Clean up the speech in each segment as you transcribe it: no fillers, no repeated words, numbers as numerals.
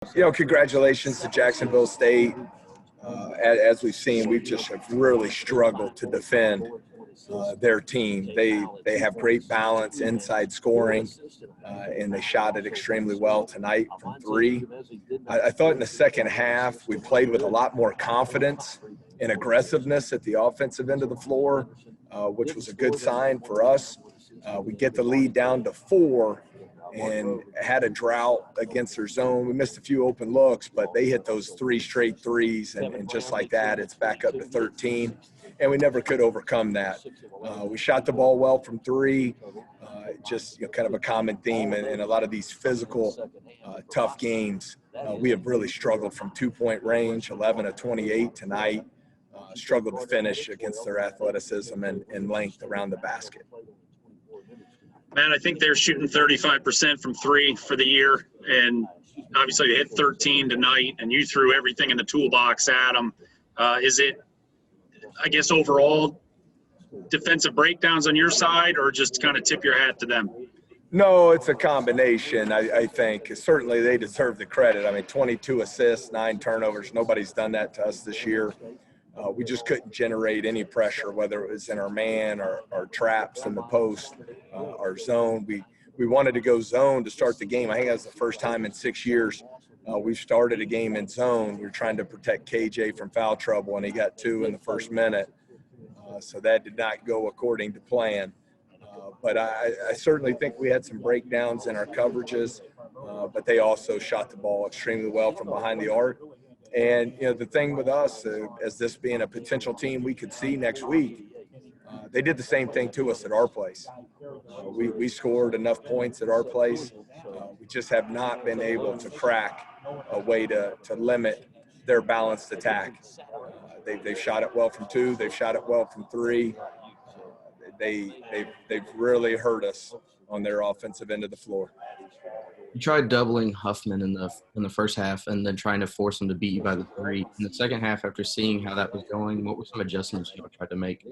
Congratulations to Jacksonville State. As we've seen, we just have really struggled to defend their team. They have great balance, inside scoring, and they shot it extremely well tonight from three. I thought in the second half we played with a lot more confidence and aggressiveness at the offensive end of the floor, which was a good sign for us. We get the lead down to 4 and had a drought against their zone. We missed a few open looks, but they hit those 3 straight threes, and just like that, it's back up to 13, and we never could overcome that. We shot the ball well from 3, just kind of a common theme in a lot of these physical, tough games. We have really struggled from 2-point range, 11 of 28 tonight, struggled to finish against their athleticism and length around the basket. Man, I think they're shooting 35% from 3 for the year, and obviously they hit 13 tonight, and you threw everything in the toolbox at them. Is it, I guess, overall defensive breakdowns on your side, or just kind of tip your hat to them? No, it's a combination, I think. Certainly they deserve the credit. I mean, 22 assists, 9 turnovers. Nobody's done that to us this year. We just couldn't generate any pressure, whether it was in our man or our traps in the post, our zone. We wanted to go zone to start the game. I think that was the first time in 6 years we've started a game in zone. We were trying to protect KJ from foul trouble, and he got 2 in the first minute. So that did not go according to plan. But I certainly think we had some breakdowns in our coverages, but they also shot the ball extremely well from behind the arc. And, the thing with us, as this being a potential team we could see next week, they did the same thing to us at our place. We scored enough points at our place. We just have not been able to crack a way to limit their balanced attack. They've shot it well from 2. They've shot it well from 3. They've really hurt us on their offensive end of the floor. You tried doubling Huffman in the first half and then trying to force him to beat you by the 3. In the second half, after seeing how that was going, what were some adjustments you tried to make?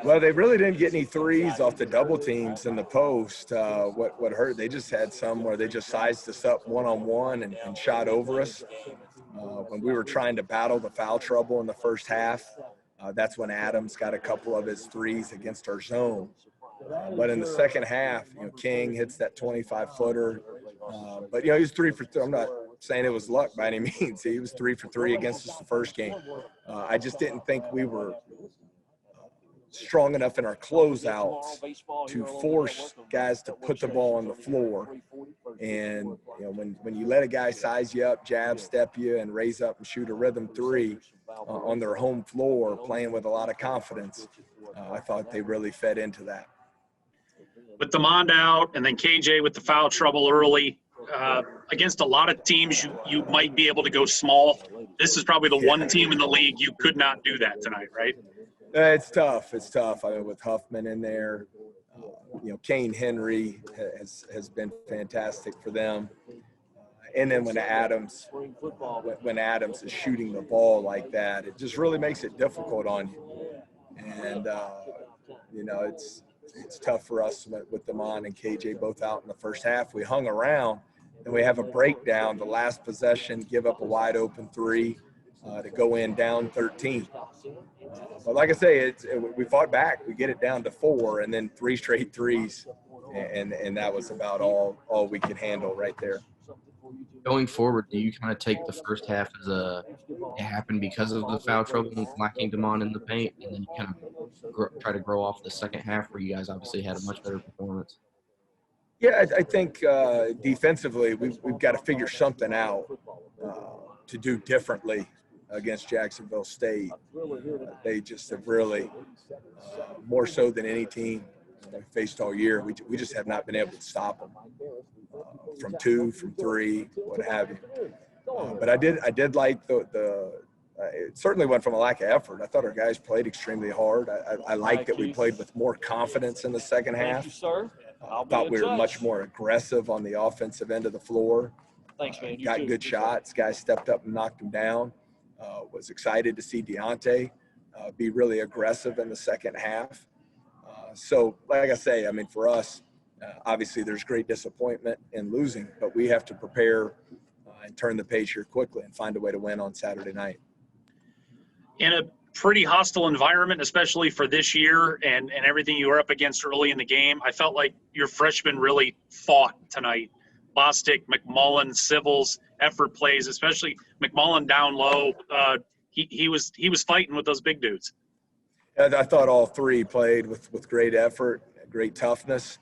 Well, they really didn't get any threes off the double teams in the post. What hurt, they just had some where they just sized us up one-on-one and shot over us. When we were trying to battle the foul trouble in the first half, that's when Adams got a couple of his threes against our zone. But in the second half, King hits that 25-footer. But, he was 3 for 3. I'm not saying it was luck by any means. He was 3 for 3 against us the first game. I just didn't think we were strong enough in our closeouts to force guys to put the ball on the floor. And, when you let a guy size you up, jab step you, and raise up and shoot a rhythm 3 on their home floor, playing with a lot of confidence, I thought they really fed into that. With Demond out and then KJ with the foul trouble early, against a lot of teams you might be able to go small. This is probably the one team in the league you could not do that tonight, right? It's tough. I mean, with Huffman in there, Kane Henry has been fantastic for them. And then when Adams is shooting the ball like that, it just really makes it difficult on you. And, it's tough for us with Demond and KJ both out in the first half. We hung around, and we have a breakdown. The last possession, give up a wide open 3 to go in down 13. But like I say, we fought back. We get it down to 4, and then 3 straight threes, and that was about all we could handle right there. Going forward, do you kind of take the first half as it happened because of the foul trouble and lacking Demond in the paint, and then you kind of try to grow off the second half where you guys obviously had a much better performance? Yeah, I think defensively we've got to figure something out to do differently against Jacksonville State. They just have really, more so than any team we faced all year, we just have not been able to stop them from 2, from 3, what have you. But I did like it certainly went from a lack of effort. I thought our guys played extremely hard. I like that we played with more confidence in the second half. I thought we were much more aggressive on the offensive end of the floor. Got good shots. Guys stepped up and knocked them down. Was excited to see Deontay be really aggressive in the second half. So, like I say, I mean, for us, Obviously, there's great disappointment in losing, but we have to prepare and turn the page here quickly and find a way to win on Saturday night. In a pretty hostile environment, especially for this year and everything you were up against early in the game, I felt like your freshmen really fought tonight. Bostic, McMullen, Civils, effort plays, especially McMullen down low. He was fighting with those big dudes. I thought all three played with great effort, great toughness.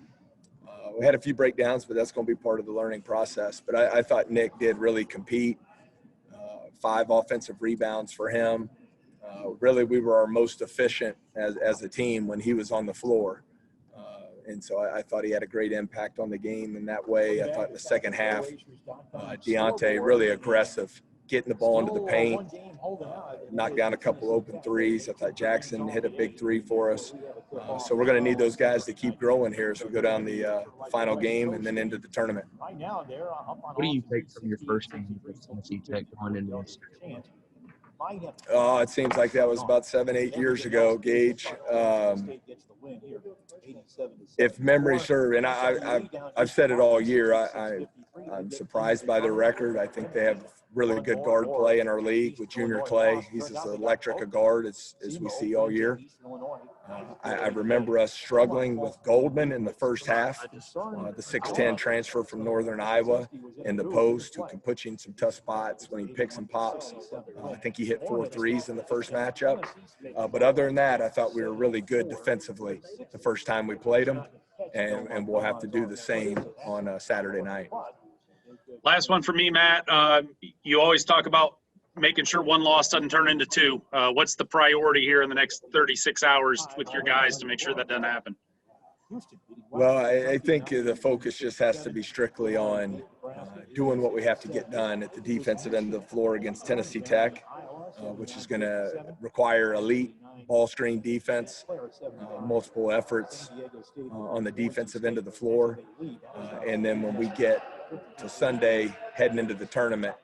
We had a few breakdowns, but that's going to be part of the learning process. But I thought Nick did really compete. 5 offensive rebounds for him. Really, we were our most efficient as a team when he was on the floor. And so I thought he had a great impact on the game in that way. I thought in the second half, Deontay really aggressive, getting the ball into the paint, knocked down a couple open threes. I thought Jackson hit a big 3 for us. So we're going to need those guys to keep growing here as we go down the final game and then into the tournament. What do you take from your first game with Tennessee Tech going into this? Oh, it seems like that was about 7-8 years ago, Gage. If memory serves, and I've said it all year, I'm surprised by their record. I think they have really good guard play in our league with Junior Clay. He's as electric a guard as we see all year. I remember us struggling with Goldman in the first half, the 6'10" transfer from Northern Iowa in the post, who can put you in some tough spots when he picks and pops. I think he hit 4 threes in the first matchup. But other than that, I thought we were really good defensively the first time we played them, and we'll have to do the same on Saturday night. Last one for me, Matt. You always talk about making sure one loss doesn't turn into 2. What's the priority here in the next 36 hours with your guys to make sure that doesn't happen? Well, I think the focus just has to be strictly on doing what we have to get done at the defensive end of the floor against Tennessee Tech, which is going to require elite ball screen defense, multiple efforts on the defensive end of the floor. And then when we get to Sunday heading into the tournament,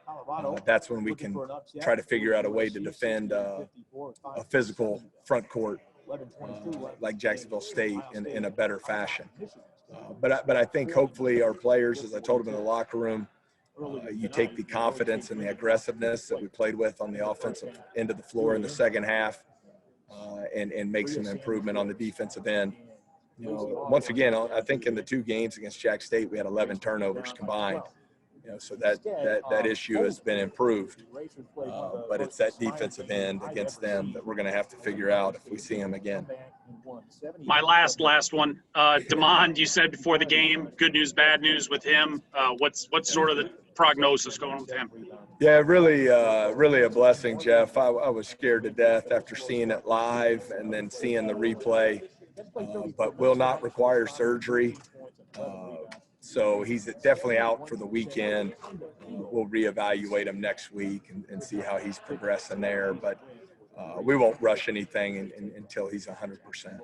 that's when we can try to figure out a way to defend a physical front court like Jacksonville State in a better fashion. But I think hopefully our players, as I told them in the locker room, you take the confidence and the aggressiveness that we played with on the offensive end of the floor in the second half and make some improvement on the defensive end. You know, once again, I think in the 2 games against Jack State, we had 11 turnovers combined. You know, so that issue has been improved, but it's that defensive end against them that we're going to have to figure out if we see them again. My last one, Demond, you said before the game, good news, bad news with him. What's sort of the prognosis going with him? Yeah, really a blessing, Jeff. I was scared to death after seeing it live and then seeing the replay, but will not require surgery. So he's definitely out for the weekend. We'll reevaluate him next week and see how he's progressing there. But we won't rush anything until he's 100%.